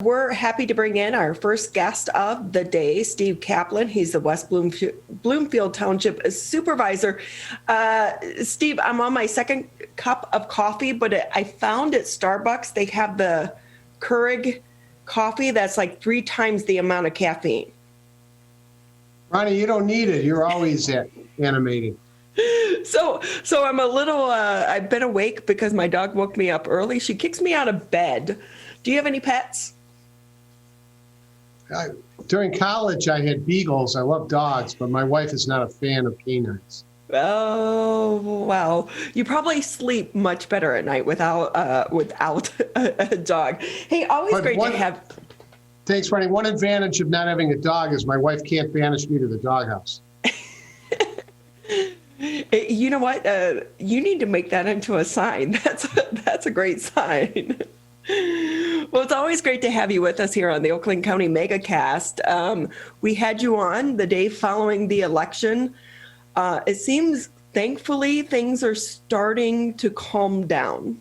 We're happy to bring in our first guest of the day, Steve Kaplan. He's the West Bloomfield Township Supervisor. Steve, I'm on my second cup of coffee, but I found at Starbucks they have the Keurig coffee that's like 3 times the amount of caffeine. Ronnie, you don't need it. You're always animated. So I'm a little, I've been awake because my dog woke me up early. She kicks me out of bed. Do you have any pets? During college, I had beagles. I love dogs, but my wife is not a fan of canines. Oh, wow. You probably sleep much better at night without a dog. Hey, always But great to have. Thanks, Ronnie. One advantage of not having a dog is my wife can't banish me to the doghouse. You know what? You need to make that into a sign. That's a great sign. Well, it's always great to have you with us here on the Oakland County MegaCast. We had you on the day following the election. It seems, thankfully, things are starting to calm down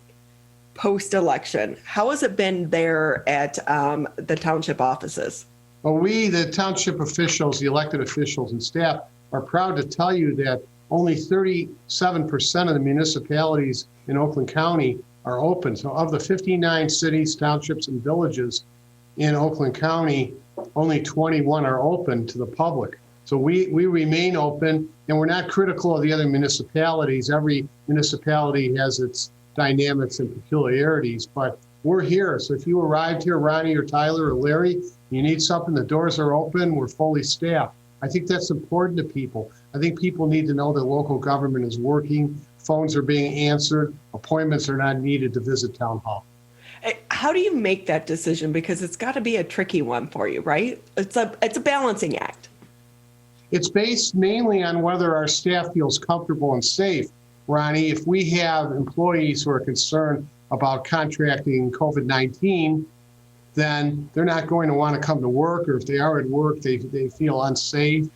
post-election. How has it been there at the township offices? Well, we, the township officials, the elected officials and staff, are proud to tell you that only 37% of the municipalities in Oakland County are open. So of the 59 cities, townships, and villages in Oakland County, only 21 are open to the public. So we remain open, and we're not critical of the other municipalities. Every municipality has its dynamics and peculiarities, but we're here. So if you arrived here, Ronnie or Tyler or Larry, you need something, the doors are open, we're fully staffed. I think that's important to people. I think people need to know that local government is working, phones are being answered, appointments are not needed to visit town hall. How do you make that decision? Because it's got to be a tricky one for you, right? It's a balancing act. It's based mainly on whether our staff feels comfortable and safe. Ronnie, if we have employees who are concerned about contracting COVID-19, then they're not going to want to come to work, or if they are at work, they feel unsafe,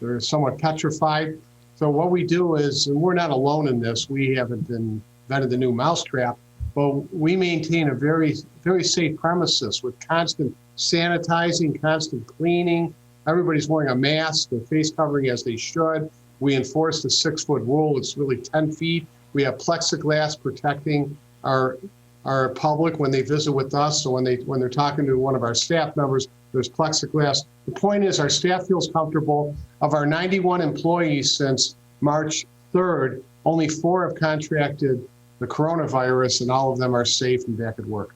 they're somewhat petrified. So what we do is, and we're not alone in this, we haven't invented the new mousetrap, but we maintain a very, very safe premises with constant sanitizing, constant cleaning. Everybody's wearing a mask, their face covering as they should. We enforce the 6-foot rule. It's really 10 feet. We have plexiglass protecting our public when they visit with us. So when they're talking to one of our staff members, there's plexiglass. The point is our staff feels comfortable. Of our 91 employees since March 3rd, only 4 have contracted the coronavirus, and all of them are safe and back at work.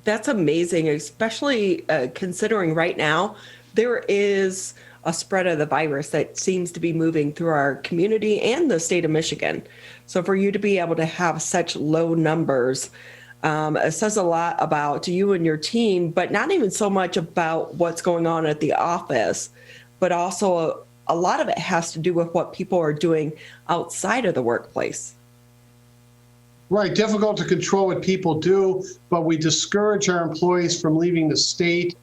That's amazing, especially considering right now there is a spread of the virus that seems to be moving through our community and the state of Michigan. So for you to be able to have such low numbers, it says a lot about you and your team, but not even so much about what's going on at the office, but also a lot of it has to do with what people are doing outside of the workplace. Right, difficult to control what people do, but we discourage our employees from leaving the state.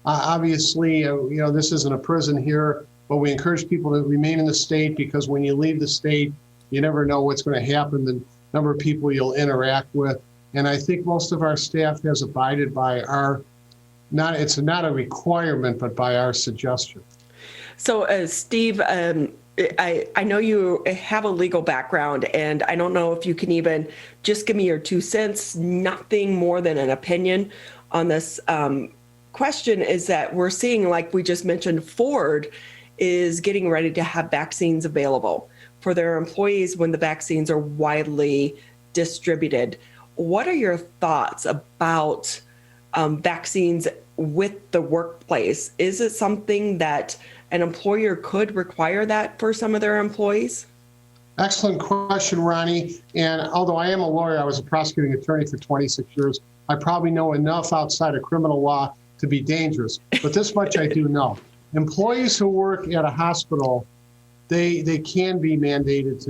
Obviously, this isn't a prison here, but we encourage people to remain in the state, because when you leave the state, you never know what's going to happen, the number of people you'll interact with. And I think most of our staff has abided by it's not a requirement, but by our suggestion. So, Steve, I know you have a legal background, and I don't know if you can even just give me your 2 cents, nothing more than an opinion on this question. Is that we're seeing, like we just mentioned, Ford is getting ready to have vaccines available for their employees when the vaccines are widely distributed. What are your thoughts about vaccines with the workplace? Is it something that an employer could require that for some of their employees? Excellent question, Ronnie. And although I am a lawyer, I was a prosecuting attorney for 26 years. I probably know enough outside of criminal law to be dangerous, but this much I do know. Employees who work at a hospital, they can be mandated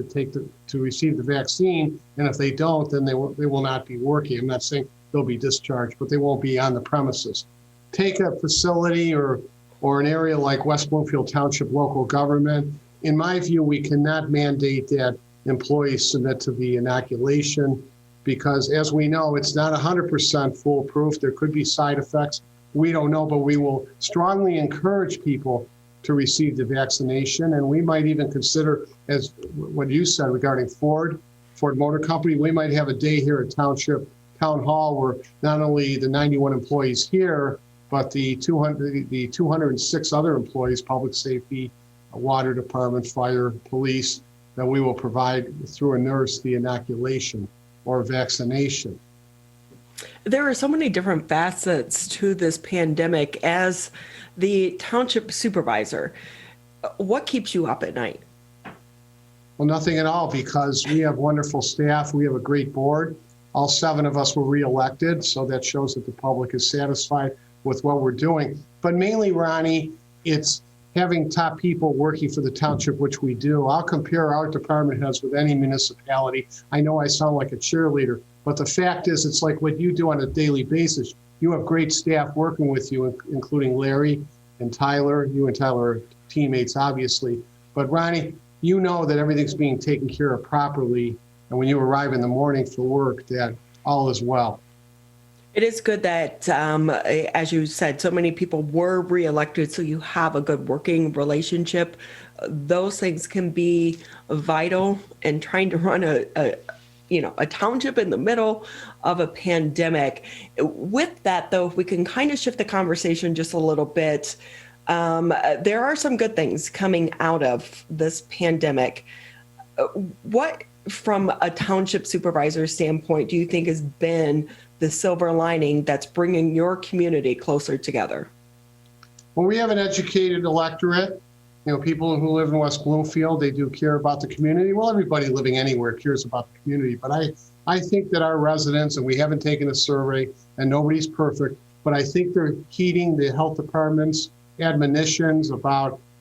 to receive the vaccine, and if they don't, then they will not be working. I'm not saying they'll be discharged, but they won't be on the premises. Take a facility or an area like West Bloomfield Township local government. In my view, we cannot mandate that employees submit to the inoculation, because as we know, it's not 100% foolproof. There could be side effects. we don't know, but we will strongly encourage people to receive the vaccination. And we might even consider, as what you said regarding Ford Motor Company, we might have a day here at Township Town Hall where not only the 91 employees here, but the 206 other employees, public safety, water department, fire, police, that we will provide through a nurse the inoculation or vaccination. There are so many different facets to this pandemic. As the township supervisor, what keeps you up at night? Well, nothing at all, because we have wonderful staff. We have a great board. All 7 of us were reelected, so that shows that the public is satisfied with what we're doing. But mainly, Ronnie, it's having top people working for the township, which we do. I'll compare our department heads with any municipality. I know I sound like a cheerleader, but the fact is, it's like what you do on a daily basis. You have great staff working with you, including Larry and Tyler. You and Tyler are teammates, obviously. But Ronnie, you know that everything's being taken care of properly. And when you arrive in the morning for work, that all is well. It is good that, as you said, so many people were reelected, so you have a good working relationship. Those things can be vital in trying to run a township in the middle of a pandemic. With that, though, if we can kind of shift the conversation just a little bit, there are some good things coming out of this pandemic. What, from a township supervisor standpoint, do you think has been the silver lining that's bringing your community closer together? Well, we have an educated electorate. People who live in West Bloomfield, they do care about the community. Well, everybody living anywhere cares about the community. But I think that our residents, and we haven't taken a survey, and nobody's perfect, but I think they're heeding the health department's admonitions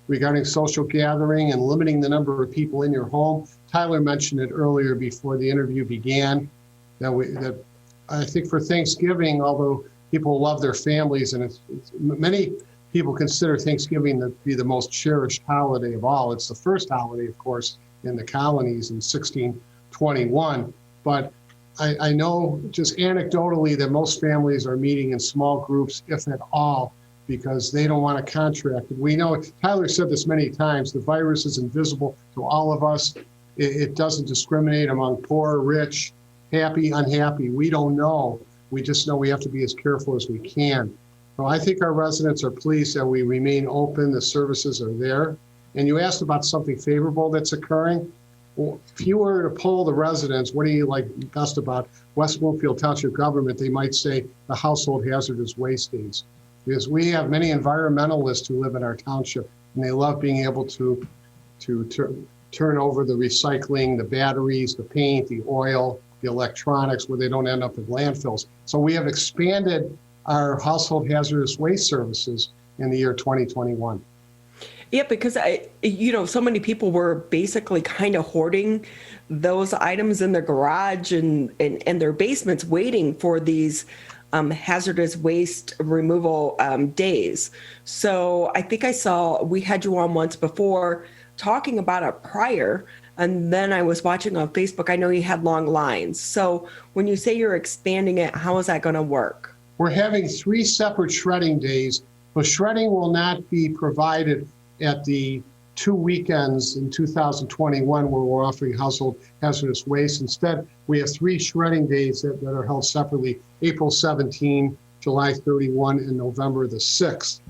regarding social gathering and limiting the number of people in your home. Tyler mentioned it earlier before the interview began, that I think for Thanksgiving, although people love their families, and many people consider Thanksgiving to be the most cherished holiday of all. It's the first holiday, of course, in the colonies in 1621. But I know just anecdotally that most families are meeting in small groups, if at all, because they don't want to contract it. We know, Tyler said this many times, the virus is invisible to all of us. It doesn't discriminate among poor, rich, happy, unhappy. We don't know. We just know we have to be as careful as we can. So I think our residents are pleased that we remain open, the services are there. And you asked about something favorable that's occurring. Well, if you were to poll the residents, what do you like best about West Bloomfield Township government? They might say the household hazardous waste days. Because we have many environmentalists who live in our township, and they love being able to turn over the recycling, the batteries, the paint, the oil, the electronics, where they don't end up in landfills. So we have expanded our household hazardous waste services in the year 2021. Yeah, because so many people were basically kind of hoarding those items in their garage and their basements, waiting for these hazardous waste removal days. So I think we had you on once before talking about it prior, and then I was watching on Facebook. I know you had long lines. So when you say you're expanding it, how is that going to work? We're having 3 separate shredding days, but shredding will not be provided at the 2 weekends in 2021 where we're offering household hazardous waste. Instead, we have 3 shredding days that are held separately: April 17, July 31, and November the 6th.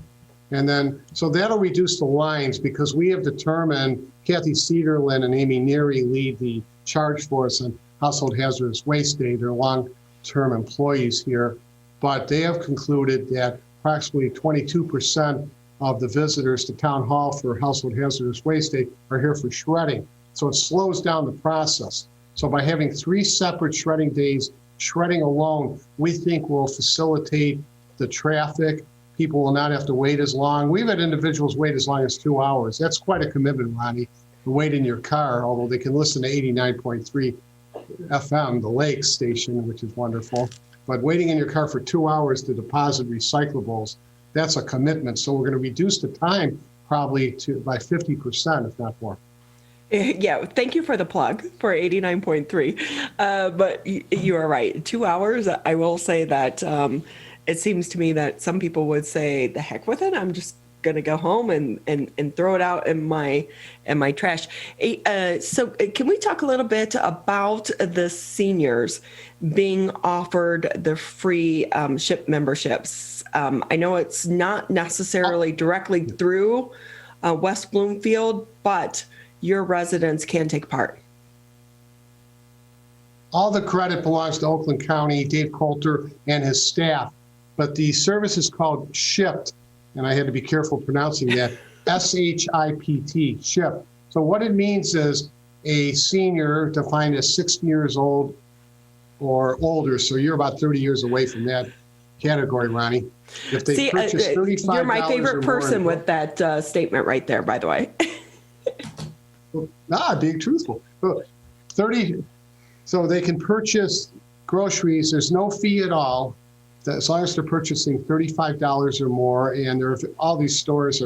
And then, so that'll reduce the lines, because we have determined, Kathy Cederlin and Amy Neary lead the charge force on household hazardous waste day. They're long-term employees here, but they have concluded that approximately 22% of the visitors to Town Hall for household hazardous waste day are here for shredding. So it slows down the process. So by having 3 separate shredding days, shredding alone, we think will facilitate the traffic. People will not have to wait as long. We've had individuals wait as long as 2 hours. That's quite a commitment, Ronnie, to wait in your car, although they can listen to 89.3 FM, the Lake station, which is wonderful. But waiting in your car for 2 hours to deposit recyclables, that's a commitment. So we're going to reduce the time probably by 50%, if not more. Yeah, thank you for the plug for 89.3. But you are right. 2 hours, I will say that it seems to me that some people would say, the heck with it, I'm just going to go home and throw it out in my trash. So can we talk a little bit about the seniors being offered the free Shipt memberships? I know it's not necessarily directly through West Bloomfield, but your residents can take part. All the credit belongs to Oakland County, Dave Coulter and his staff, but the service is called Shipt, and I had to be careful pronouncing that, S-H-I-P-T, Shipt. So what it means is a senior defined as 60 years old or older, so you're about 30 years away from that category, Ronnie. If they purchase $35 you're my favorite person with that statement right there, by the way. Being truthful. 30, so they can purchase groceries. There's no fee at all, as long as they're purchasing $35 or more. And all these stores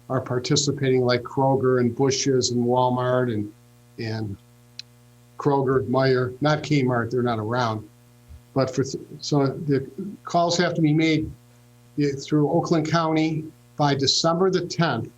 are participating, like Kroger and Bush's and Walmart and Kroger, Meijer, not Kmart, they're not around. But so the calls have to be made through Oakland County by December the 10th.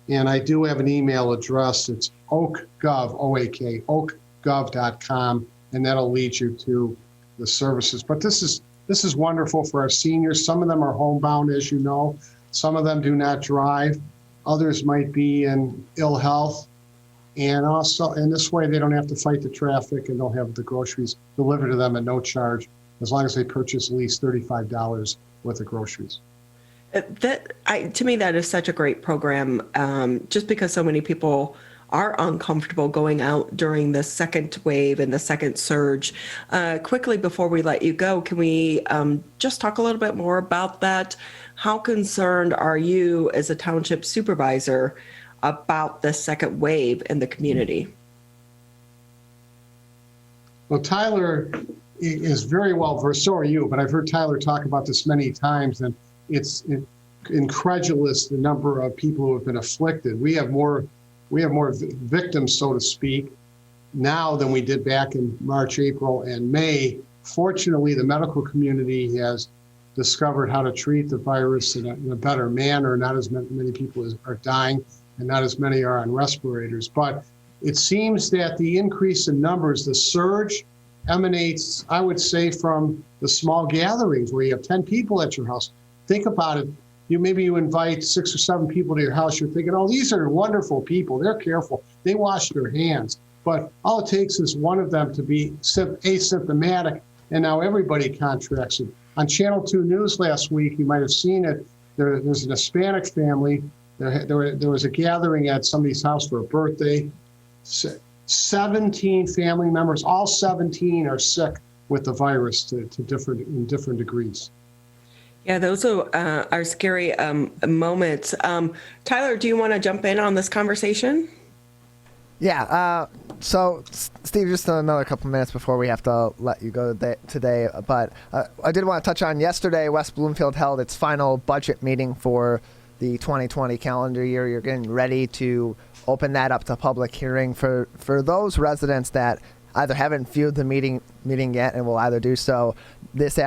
And I do have an email address. It's oakgov, O-A-K, oakgov.com, and that'll lead you to the services. But this is wonderful for our seniors. Some of them are homebound, as you know. Some of them do not drive. Others might be in ill health. And also, in this way, they don't have to fight the traffic, and they'll have the groceries delivered to them at no charge, as long as they purchase at least $35 worth of groceries. To me, that is such a great program, just because so many people are uncomfortable going out during the second wave and the second surge. Quickly, before we let you go, can we just talk a little bit more about that? How concerned are you as a township supervisor about the second wave in the community? Well, Tyler is very well versed, so are you, but I've heard Tyler talk about this many times, and it's incredulous the number of people who have been afflicted. We have more victims, so to speak, now than we did back in March, April, and May. Fortunately, the medical community has discovered how to treat the virus in a better manner. Not as many people are dying, and not as many are on respirators. But it seems that the increase in numbers, the surge, emanates, I would say, from the small gatherings where you have 10 people at your house. Think about it. Maybe you invite 6 or 7 people to your house. You're thinking, oh, these are wonderful people. They're careful. They wash their hands. But all it takes is one of them to be asymptomatic, and now everybody contracts it. On Channel 2 News last week, you might have seen it. There's an Hispanic family. There was a gathering at somebody's house for a birthday. 17 family members, all 17 are sick with the virus in different degrees. Yeah, those are scary moments. Tyler, do you want to jump in on this conversation? Yeah. So, Steve, just another couple minutes before we have to let you go today. But I did want to touch on yesterday, West Bloomfield held its final budget meeting for the 2020 calendar year. You're getting ready to open that up to public hearing for those residents that either haven't viewed the meeting yet and will either do so this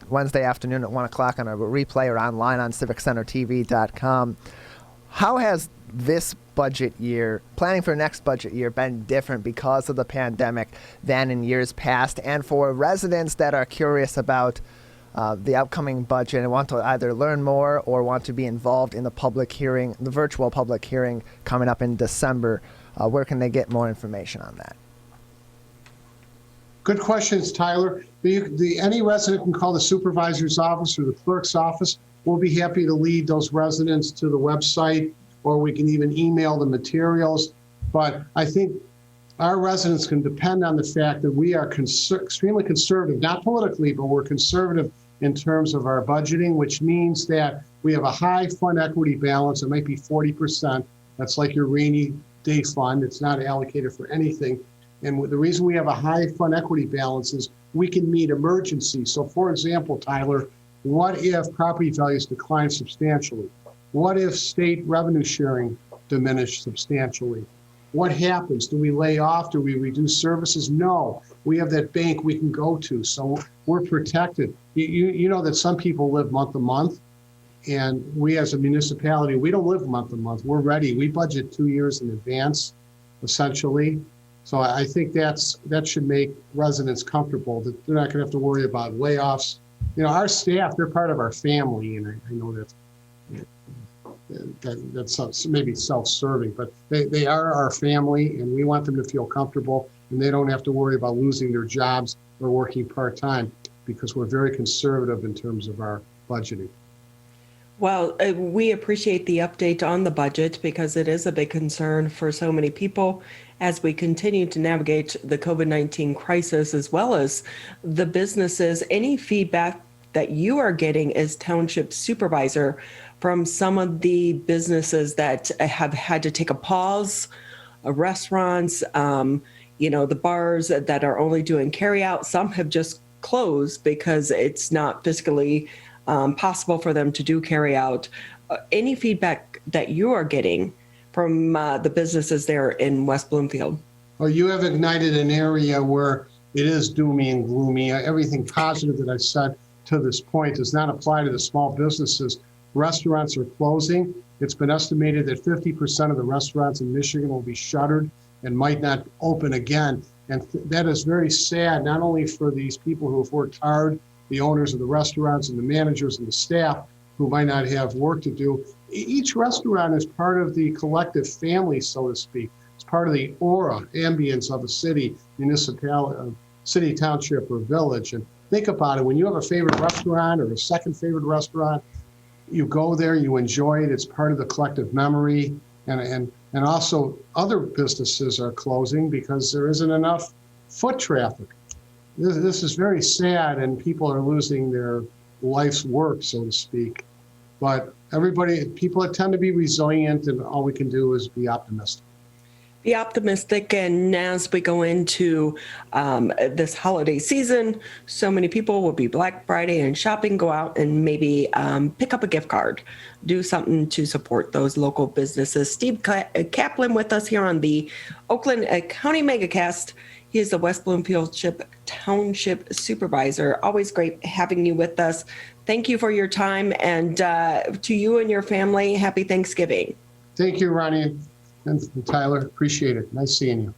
Wednesday afternoon at 1 o'clock on a replay or online on civiccentertv.com. How has this budget year, planning for next budget year, been different because of the pandemic than in years past? And for residents that are curious about the upcoming budget and want to either learn more or want to be involved in the public hearing, the virtual public hearing coming up in December, where can they get more information on that? Good questions, Tyler. Any resident can call the supervisor's office or the clerk's office. We'll be happy to lead those residents to the website, or we can even email the materials. But I think our residents can depend on the fact that we are extremely conservative, not politically, but we're conservative in terms of our budgeting, which means that we have a high fund equity balance. It might be 40%. That's like your rainy day fund. It's not allocated for anything. And the reason we have a high fund equity balance is we can meet emergencies. So for example, Tyler, what if property values decline substantially? What if state revenue sharing diminished substantially? what happens? Do we lay off? Do we reduce services? No, we have that bank we can go to, so we're protected. You know that some people live month to month, and we as a municipality, we don't live month to month. We're ready. We budget 2 years in advance, essentially. So I think that should make residents comfortable that they're not going to have to worry about layoffs. You know, our staff, they're part of our family, and I know that's maybe self-serving, but they are our family, and we want them to feel comfortable, and they don't have to worry about losing their jobs or working part-time, because we're very conservative in terms of our budgeting. Well, we appreciate the update on the budget because it is a big concern for so many people as we continue to navigate the COVID-19 crisis, as well as the businesses. Any feedback that you are getting as Township Supervisor from some of the businesses that have had to take a pause, restaurants, the bars that are only doing carry out, some have just closed because it's not fiscally possible for them to do carry out. Any feedback that you are getting from the businesses there in West Bloomfield? Well, you have ignited an area where it is doomy and gloomy. Everything positive that I've said to this point does not apply to the small businesses. Restaurants are closing. It's been estimated that 50% of the restaurants in Michigan will be shuttered and might not open again. And that is very sad, not only for these people who have worked hard, the owners of the restaurants and the managers and the staff who might not have work to do. Each restaurant is part of the collective family, so to speak. It's part of the aura, ambience of a city, municipality, city, township, or village. And think about it, when you have a favorite restaurant or a second favorite restaurant, you go there, you enjoy it, it's part of the collective memory. And also other businesses are closing because there isn't enough foot traffic. This is very sad, and people are losing their life's work, so to speak. But people tend to be resilient, and all we can do is be optimistic. Be optimistic, and as we go into this holiday season, so many people will be Black Friday and shopping, go out and maybe pick up a gift card, do something to support those local businesses. Steve Kaplan with us here on the Oakland County Megacast. He is the West Bloomfield Township Supervisor. Always great having you with us. Thank you for your time, and to you and your family, happy Thanksgiving. Thank you, Ronnie and Tyler. Appreciate it. Nice seeing you.